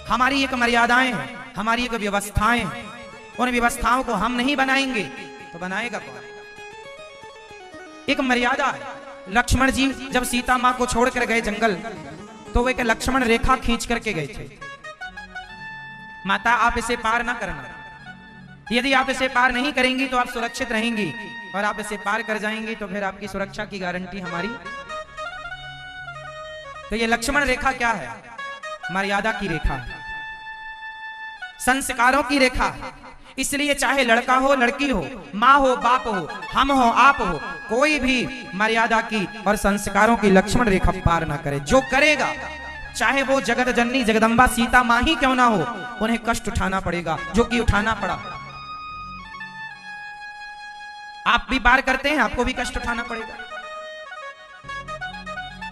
हमारी एक मर्यादाएं हैं, हमारी एक व्यवस्थाएं हैं। उन व्यवस्थाओं को हम नहीं बनाएंगे तो बनाएगा कौन? एक मर्यादा है। लक्ष्मण जी जब सीता मां को छोड़कर गए जंगल, तो वो एक लक्ष्मण रेखा खींच करके गए थे। माता आप इसे पार ना करना, यदि आप इसे पार नहीं करेंगी तो आप सुरक्षित रहेंगी, और आप इसे पार कर जाएंगी तो फिर आपकी सुरक्षा की गारंटी हमारी। तो ये लक्ष्मण रेखा क्या है? मर्यादा की रेखा है, संस्कारों की रेखा है। इसलिए चाहे लड़का हो लड़की हो, माँ हो बाप हो, हम हो आप हो, कोई भी मर्यादा की और संस्कारों की लक्ष्मण रेखा पार ना करे। जो करेगा, चाहे वो जगत जननी जगदम्बा सीता मां ही क्यों ना हो, उन्हें कष्ट उठाना पड़ेगा, जो कि उठाना पड़ा। आप भी पार करते हैं, आपको भी कष्ट उठाना पड़ेगा।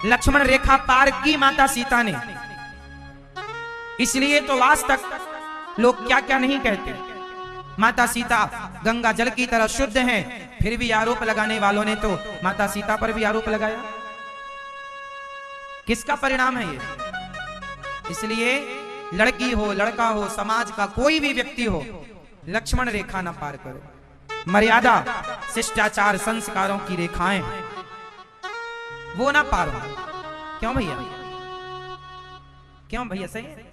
लक्ष्मण रेखा पार की माता सीता ने, इसलिए तो आज तक लोग क्या क्या नहीं कहते। माता सीता गंगा जल की तरह शुद्ध हैं, फिर भी आरोप लगाने वालों ने तो माता सीता पर भी आरोप लगाया। किसका परिणाम है ये? इसलिए लड़की हो लड़का हो, समाज का कोई भी व्यक्ति हो, लक्ष्मण रेखा ना पार करे। मर्यादा, शिष्टाचार, संस्कारों की रेखाएं वो ना पार हो। क्यों भैया? क्यों भैया? सही है।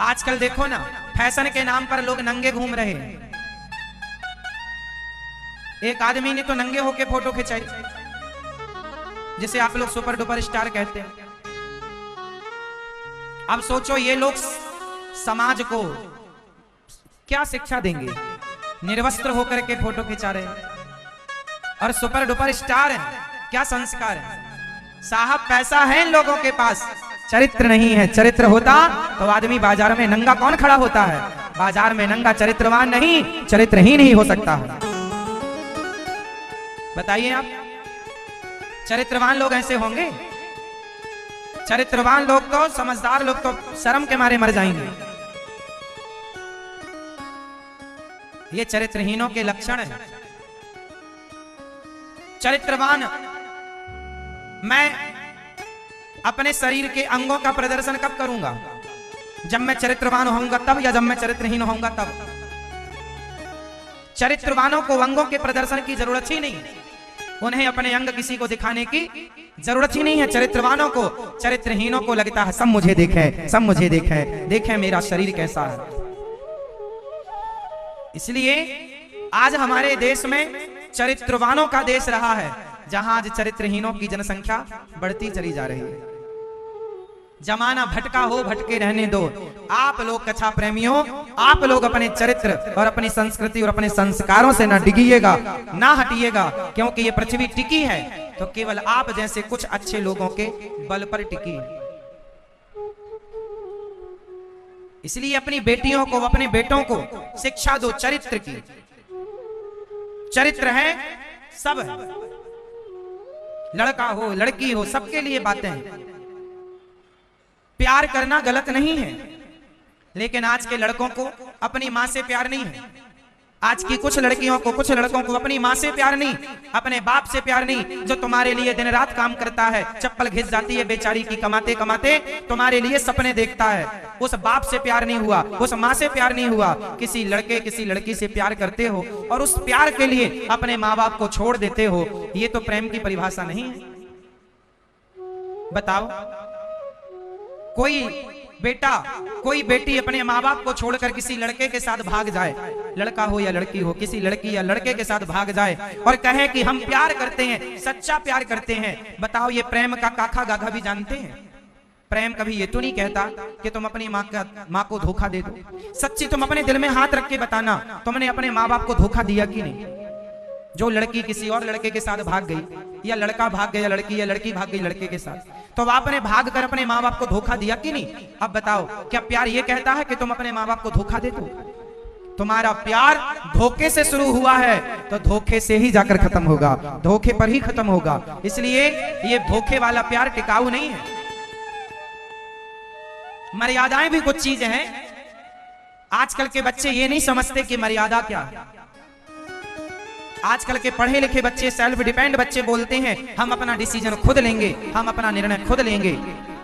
आजकल देखो ना, फैशन के नाम पर लोग नंगे घूम रहे हैं। एक आदमी ने तो नंगे होके फोटो खिंचाई, जिसे आप लोग सुपर डुपर स्टार कहते हैं। अब सोचो ये लोग समाज को क्या शिक्षा देंगे? निर्वस्त्र होकर के फोटो खिंचा रहे हैं और सुपर डुपर स्टार हैं। क्या संस्कार है? साहब पैसा है इन लोगों के पास, चरित्र नहीं है। चरित्र होता तो आदमी बाजार में नंगा कौन खड़ा होता है? बाजार में नंगा चरित्रवान नहीं, चरित्रहीन ही हो सकता है। बताइए आप, चरित्रवान लोग ऐसे होंगे? चरित्रवान लोग तो, समझदार लोग तो शर्म के मारे मर जाएंगे। ये चरित्रहीनों के लक्षण है। चरित्रवान, मैं अपने शरीर के अंगों का प्रदर्शन कब करूंगा? जब मैं चरित्रवान होऊंगा तब, या जब मैं चरित्रहीन होऊंगा तब? चरित्रवानों को अंगों के प्रदर्शन की जरूरत ही नहीं, उन्हें अपने अंग किसी को दिखाने की जरूरत ही नहीं है। चरित्रवानों को, चरित्रहीनों को लगता है सब मुझे देखें, सब मुझे देखें, देखें मेरा शरीर कैसा है। इसलिए आज हमारे देश में चरित्रवानों का देश रहा है, जहां आज चरित्रहीनों की जनसंख्या बढ़ती चली जा रही है। जमाना भटका हो, भटके रहने दो। आप लोग कथा प्रेमियों, आप लोग अपने चरित्र और अपनी संस्कृति और अपने संस्कारों से ना डिगिएगा, ना हटिएगा, क्योंकि ये पृथ्वी टिकी है तो केवल आप जैसे कुछ अच्छे लोगों के बल पर टिकी है। इसलिए अपनी बेटियों को, अपने बेटों को शिक्षा दो चरित्र की। चरित्र है, सब है, लड़का हो लड़की हो, सबके लिए बातें हैं। प्यार करना गलत नहीं है, लेकिन आज के लड़कों को अपनी मां से प्यार नहीं है। आज की कुछ लड़कियों को, कुछ लड़कों को अपनी मां से प्यार नहीं, अपने बाप से प्यार नहीं, जो तुम्हारे लिए दिन रात काम करता है, चप्पल घिस जाती है बेचारी की कमाते कमाते, तुम्हारे लिए सपने देखता है। उस बाप से प्यार नहीं हुआ, उस मां से प्यार नहीं हुआ, किसी लड़के किसी लड़की से प्यार करते हो और उस प्यार के लिए अपने माँ बाप को छोड़ देते हो। ये तो प्रेम की परिभाषा नहीं है। बताओ, कोई बेटा, कोई बेटी अपने माँ बाप को छोड़कर किसी लड़के के साथ भाग जाए, लड़का हो या लड़की हो, किसी लड़की या लड़के के साथ भाग जाए और कहे कि हम प्यार करते हैं, सच्चा प्यार करते हैं, बताओ ये प्रेम का काखा गाघा भी जानते हैं? प्रेम कभी ये तो नहीं कहता कि तुम अपनी माँ को धोखा दे दो। सच्ची तुम अपने दिल में हाथ रख के बताना, तुमने अपने माँ बाप को धोखा दिया कि नहीं? जो लड़की किसी और लड़के के साथ भाग गई, या लड़का भाग गया लड़की, या लड़की भाग गई लड़के के साथ, तो आपने भाग कर अपने माँ बाप को धोखा दिया कि नहीं? अब बताओ, क्या प्यार ये कहता है कि तुम अपने माँ बाप को धोखा दे दो? तुम्हारा प्यार धोखे से शुरू हुआ है तो धोखे से ही जाकर खत्म होगा, धोखे पर ही खत्म होगा। इसलिए ये धोखे वाला प्यार टिकाऊ नहीं है। मर्यादाएं भी कुछ चीजें हैं। आजकल के बच्चे ये नहीं समझते कि मर्यादा क्या है। आजकल के पढ़े लिखे बच्चे, सेल्फ डिपेंड बच्चे बोलते हैं हम अपना डिसीजन खुद लेंगे, हम अपना निर्णय खुद लेंगे।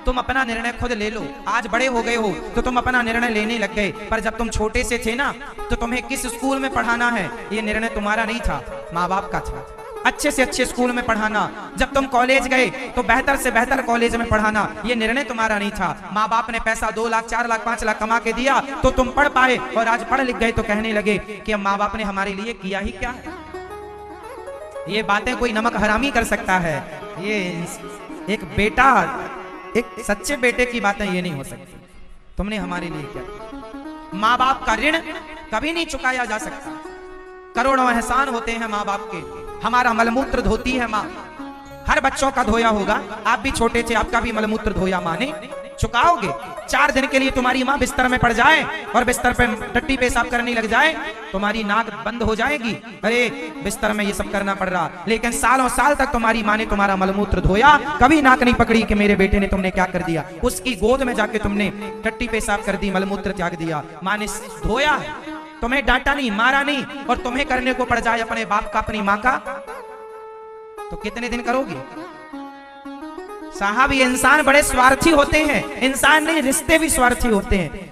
तुम अपना निर्णय खुद ले लो। आज बड़े हो गए हो तो तुम अपना निर्णय लेने लग गए, पर जब तुम छोटे से थे ना तो तुम्हें किस स्कूल में पढ़ाना है ये निर्णय तुम्हारा नहीं था, माँ बाप का था। अच्छे से अच्छे स्कूल में पढ़ाना, जब तुम कॉलेज गए तो बेहतर से बेहतर कॉलेज में पढ़ाना, ये निर्णय तुम्हारा नहीं था। माँ बाप ने पैसा 2 लाख 4 लाख 5 लाख कमा के दिया तो तुम पढ़ पाए, और आज पढ़ लिख गए तो कहने लगे कि अब माँ बाप ने हमारे लिए किया ही क्या है। ये बातें कोई नमक हरामी कर सकता है, ये एक बेटा, एक सच्चे बेटे की बातें ये नहीं हो सकती। तुमने हमारे लिए क्या किया? माँ बाप का ऋण कभी नहीं चुकाया जा सकता। करोड़ों एहसान होते हैं माँ बाप के। हमारा मलमूत्र धोती है माँ, हर बच्चों का धोया होगा, आप भी छोटे थे आपका भी मलमूत्र धोया माँ ने। चुकाओगे? 4 दिन के लिए तुम्हारी माँ बिस्तर में पड़ जाए और बिस्तर पे टट्टी पेशाब करने लग जाए, तुम्हारी नाक बंद हो जाएगी, अरे बिस्तर में ये सब करना पड़ रहा। लेकिन सालों साल तक तुम्हारी माँ ने तुम्हारा मलमूत्र धोया, कभी नाक नहीं पकड़ी कि मेरे बेटे ने तुमने क्या कर दिया। उसकी गोद में जाके तुमने टट्टी पेशाब कर दी, मलमूत्र त्याग दिया। माँ ने धोया है, तुम्हें डांटा नहीं, मारा नहीं, और तुम्हें करने को पड़ जाए अपने बाप का, अपनी माँ का, तो कितने दिन करोगे? साहब ये इंसान बड़े स्वार्थी होते हैं, इंसान नहीं रिश्ते भी स्वार्थी होते हैं।